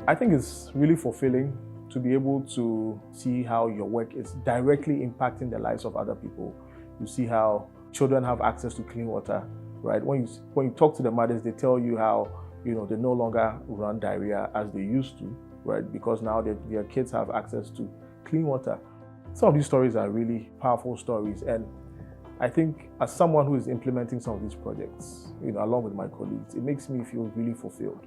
I think it's really fulfilling to be able to see how your work is directly impacting the lives of other people. You see how children have access to clean water, right? When you talk to the mothers, they tell you how they no longer run diarrhea as they used to, right? Because now their kids have access to clean water. Some of these stories are really powerful stories, and I think as someone who is implementing some of these projects, along with my colleagues, it makes me feel really fulfilled.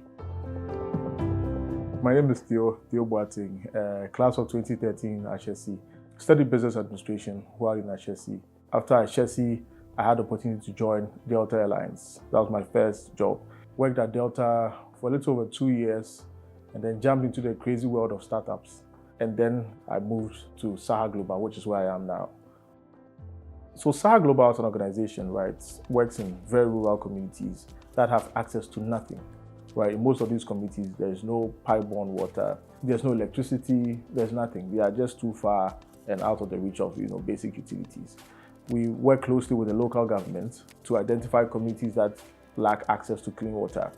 My name is Theo Boateng, class of 2013 Ashesi. Studied business administration while in Ashesi. After Ashesi, I had the opportunity to join Delta Airlines. That was my first job. Worked at Delta for a little over 2 years, and then jumped into the crazy world of startups. And then I moved to Saha Global, which is where I am now. So Saha Global as an organization, right, works in very rural communities that have access to nothing. Right, in most of these communities, there's no pipe-borne water, there's no electricity, there's nothing. They are just too far and out of the reach of basic utilities. We work closely with the local government to identify communities that lack access to clean water.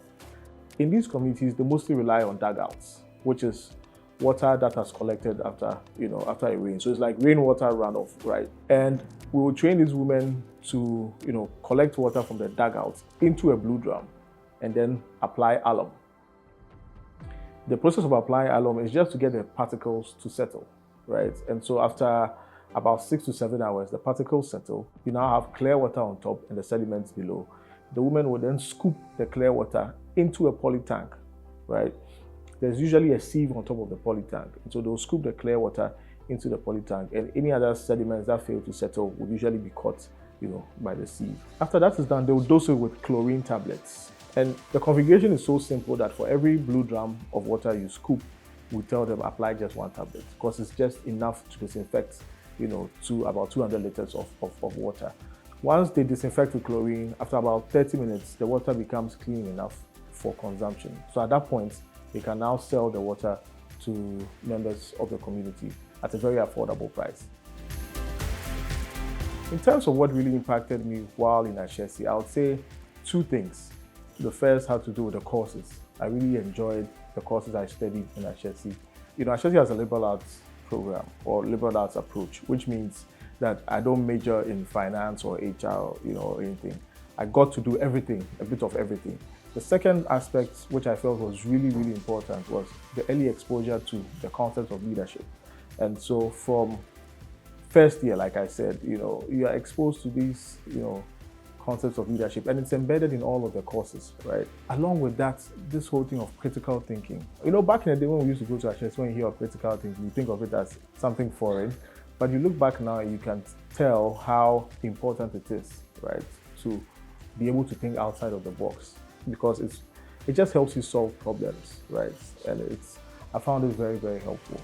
In these communities, they mostly rely on dugouts, which is water that has collected after a rain. So it's like rainwater runoff, right? And we will train these women to collect water from the dugouts into a blue drum, and then apply alum. The process of applying alum is just to get the particles to settle, right? And so after about 6 to 7 hours, the particles settle. You now have clear water on top and the sediments below. The woman will then scoop the clear water into a poly tank, right? There's usually a sieve on top of the poly tank. And so they'll scoop the clear water into the poly tank, and any other sediments that fail to settle will usually be caught, by the sieve. After that is done, they'll dose it with chlorine tablets. And the configuration is so simple that for every blue drum of water you scoop, we tell them apply just 1 tablet, because it's just enough to disinfect, to about 200 liters of water. Once they disinfect with chlorine, after about 30 minutes, the water becomes clean enough for consumption. So at that point, they can now sell the water to members of the community at a very affordable price. In terms of what really impacted me while in Ashesi, I would say 2 things. The first had to do with the courses. I really enjoyed the courses I studied in Ashesi. Ashesi has a liberal arts program or liberal arts approach, which means that I don't major in finance or HR, or anything. I got to do everything, a bit of everything. The second aspect, which I felt was really, really important, was the early exposure to the concept of leadership. And so from first year, like I said, you are exposed to these, concepts of leadership, and it's embedded in all of the courses, right? Along with that, this whole thing of critical thinking. Back in the day when we used to go to Ashesi, when you hear of critical thinking, you think of it as something foreign, but you look back now, you can tell how important it is, right, to be able to think outside of the box, because it just helps you solve problems, right? And I found it very, very helpful.